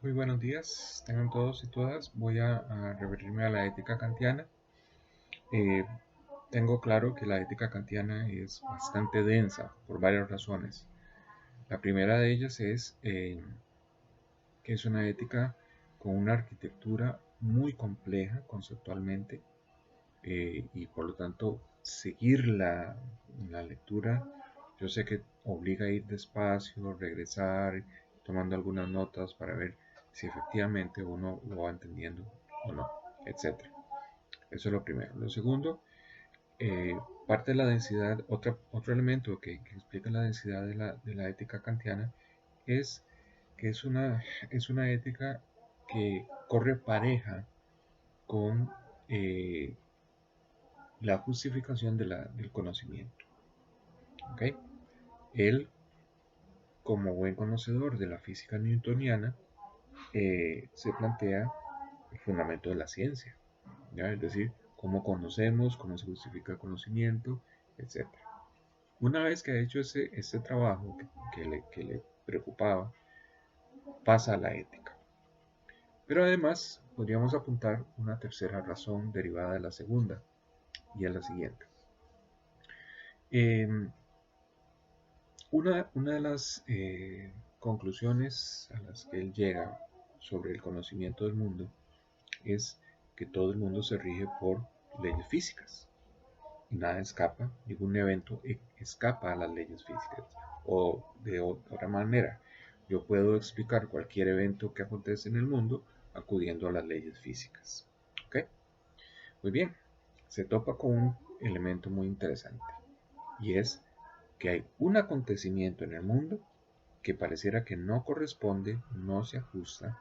Muy buenos días, tengan todos y todas. Voy a referirme a la ética kantiana. Eh, Tengo claro que la ética kantiana es bastante densa por varias razones. La primera de ellas es que es una ética con una arquitectura muy compleja conceptualmente y por lo tanto seguir la lectura, yo sé que obliga a ir despacio, regresar, tomando algunas notas para ver si efectivamente uno lo va entendiendo o no, etc. Eso es lo primero. Lo segundo, parte de la densidad, otro elemento que explica la densidad de la ética kantiana es que es una ética que corre pareja con la justificación del conocimiento. ¿Okay? Él, como buen conocedor de la física newtoniana, se plantea el fundamento de la ciencia, ¿ya? Es decir, cómo conocemos, cómo se justifica el conocimiento, etc. Una vez que ha hecho ese trabajo que le preocupaba, pasa a la ética. Pero además podríamos apuntar una tercera razón derivada de la segunda, y es la siguiente. Eh, una de las conclusiones a las que él llega sobre el conocimiento del mundo es que todo el mundo se rige por leyes físicas y nada escapa, ningún evento escapa a las leyes físicas. O de otra manera, yo puedo explicar cualquier evento que acontece en el mundo acudiendo a las leyes físicas. ¿Ok? Muy bien, se topa con un elemento muy interesante y es que hay un acontecimiento en el mundo que pareciera que no corresponde, no se ajusta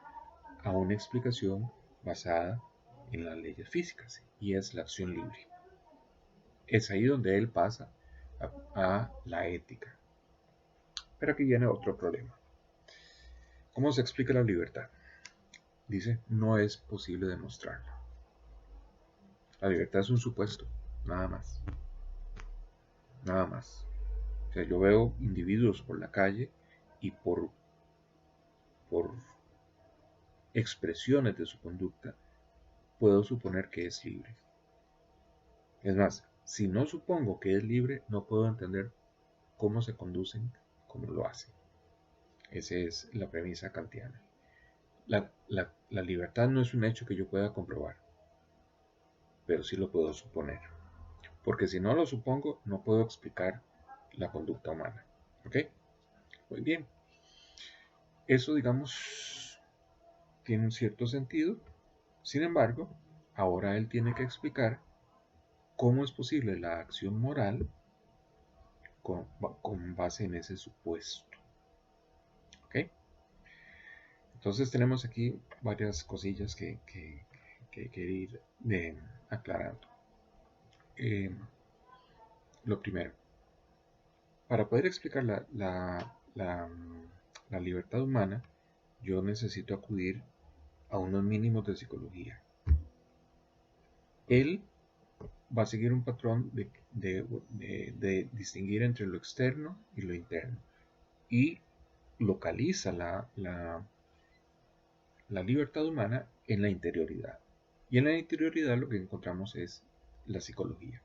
a una explicación basada en las leyes físicas, y es la acción libre. Es ahí donde él pasa a la ética. Pero aquí viene otro problema. ¿Cómo se explica la libertad? Dice, no es posible demostrarla. La libertad es un supuesto, nada más. Nada más. O sea, yo veo individuos por la calle y por expresiones de su conducta puedo suponer que es libre. Es más, si no supongo que es libre, no puedo entender cómo se conducen, cómo lo hacen. Esa es la premisa kantiana. La libertad no es un hecho que yo pueda comprobar, pero sí lo puedo suponer. Porque si no lo supongo, no puedo explicar la conducta humana. ¿Ok? Muy bien. Eso, digamos, tiene un cierto sentido. Sin embargo, ahora él tiene que explicar cómo es posible la acción moral con base en ese supuesto. ¿Ok? Entonces tenemos aquí varias cosillas que ir aclarando. Lo primero, para poder explicar la libertad humana, yo necesito acudir a unos mínimos de psicología. Él va a seguir un patrón de distinguir entre lo externo y lo interno y localiza la libertad humana en la interioridad. Y en la interioridad lo que encontramos es la psicología.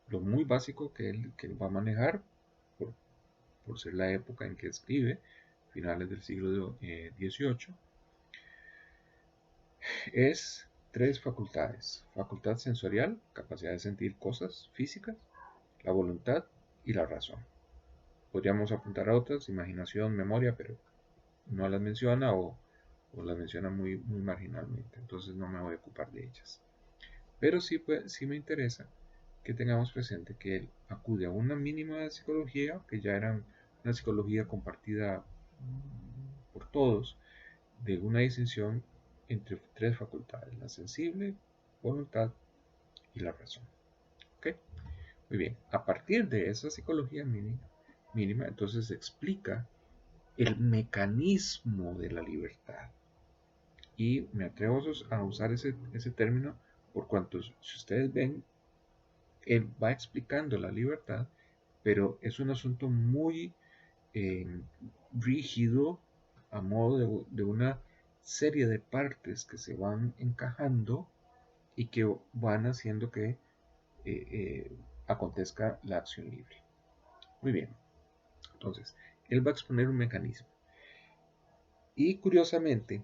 Lo muy básico que él va a manejar, por, por ser la época en que escribe, finales del siglo XVIII, es tres facultades. Facultad sensorial, capacidad de sentir cosas físicas, la voluntad y la razón. Podríamos apuntar a otras, imaginación, memoria, pero no las menciona o las menciona muy marginalmente, entonces no me voy a ocupar de ellas. Pero sí me interesa que tengamos presente que él acude a una mínima de psicología, que ya era una psicología compartida por todos, de una distinción entre tres facultades, la sensible, voluntad y la razón. ¿Ok? Muy bien, a partir de esa psicología mínima entonces se explica el mecanismo de la libertad. Y me atrevo a usar ese término por cuanto, si ustedes ven, él va explicando la libertad, pero es un asunto muy rígido a modo de una serie de partes que se van encajando y que van haciendo que acontezca la acción libre. Muy bien, entonces, él va a exponer un mecanismo. Y curiosamente,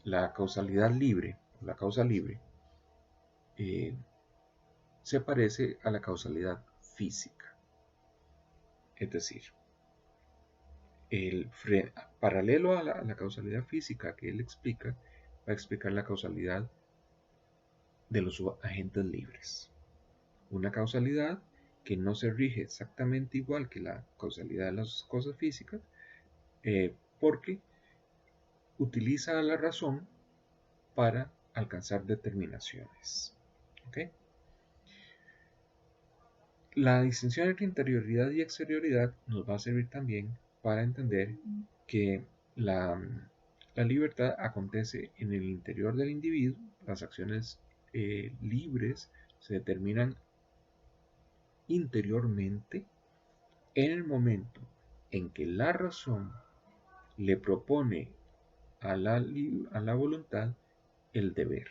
la causalidad libre, la causa libre, se parece a la causalidad física. Es decir, paralelo a la causalidad física que él explica, va a explicar la causalidad de los agentes libres. Una causalidad que no se rige exactamente igual que la causalidad de las cosas físicas, porque utiliza la razón para alcanzar determinaciones. ¿Okay? La distinción entre interioridad y exterioridad nos va a servir también para entender que la libertad acontece en el interior del individuo. Las acciones libres se determinan interiormente en el momento en que la razón le propone a la voluntad el deber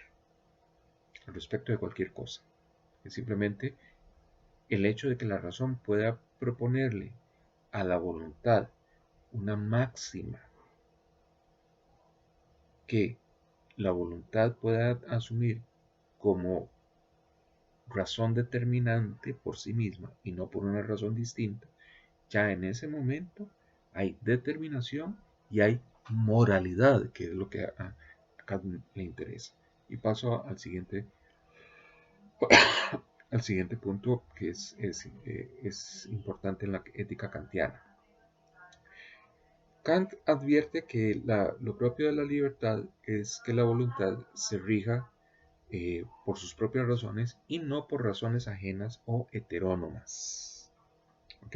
al respecto de cualquier cosa. Es simplemente el hecho de que la razón pueda proponerle a la voluntad una máxima que la voluntad pueda asumir como razón determinante por sí misma y no por una razón distinta, ya en ese momento hay determinación y hay moralidad, que es lo que acá le interesa. Y paso al siguiente punto que es importante en la ética kantiana. Kant advierte que lo propio de la libertad es que la voluntad se rija por sus propias razones y no por razones ajenas o heterónomas. ¿Ok?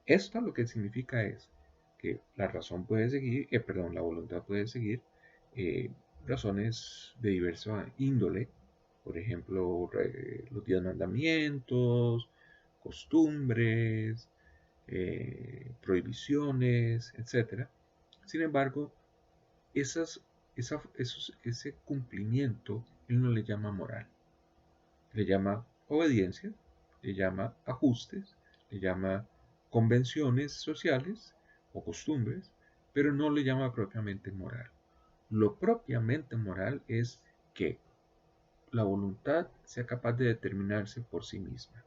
Esto lo que significa es que la razón puede seguir, la voluntad puede seguir razones de diversa índole, por ejemplo, los 10 mandamientos, costumbres, prohibiciones, etc. Sin embargo, ese cumplimiento él no le llama moral, le llama obediencia, le llama ajustes, le llama convenciones sociales o costumbres, pero no le llama propiamente moral. Lo propiamente moral es que la voluntad sea capaz de determinarse por sí misma,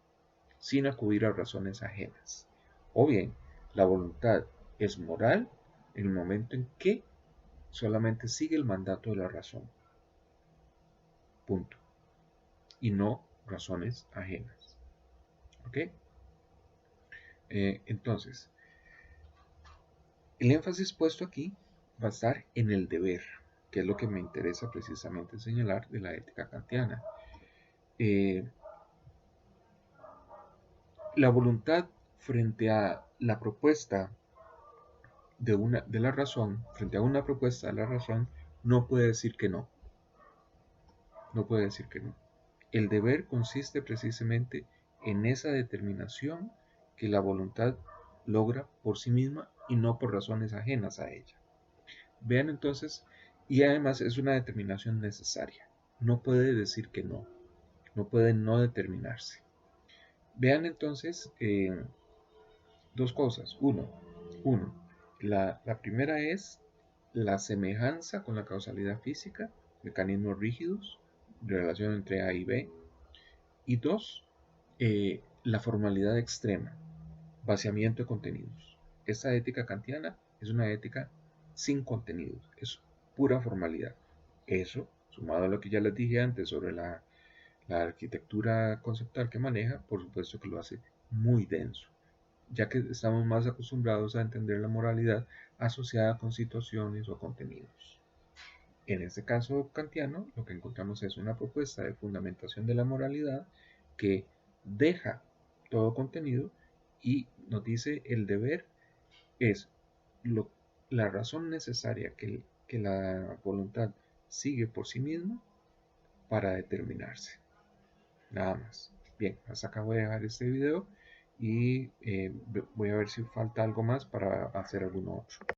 sin acudir a razones ajenas. O bien, la voluntad es moral en el momento en que solamente sigue el mandato de la razón. Punto. Y no razones ajenas. ¿Ok? Entonces, el énfasis puesto aquí va a estar en el deber, que es lo que me interesa precisamente señalar de la ética kantiana. La voluntad frente a la propuesta de la razón, frente a una propuesta de la razón, no puede decir que no. No puede decir que no. El deber consiste precisamente en esa determinación que la voluntad logra por sí misma y no por razones ajenas a ella. Vean entonces, y además es una determinación necesaria. No puede decir que no. No puede no determinarse. Vean entonces dos cosas. Uno, la primera es la semejanza con la causalidad física, mecanismos rígidos, relación entre A y B. Y dos, la formalidad extrema, vaciamiento de contenidos. Esta ética kantiana es una ética sin contenidos, es pura formalidad. Eso, sumado a lo que ya les dije antes sobre la arquitectura conceptual que maneja, por supuesto que lo hace muy denso, ya que estamos más acostumbrados a entender la moralidad asociada con situaciones o contenidos. En este caso kantiano, lo que encontramos es una propuesta de fundamentación de la moralidad que deja todo contenido y nos dice el deber es la razón necesaria que la voluntad sigue por sí misma para determinarse. Nada más. Bien, hasta acá voy a dejar este video y voy a ver si falta algo más para hacer alguno otro.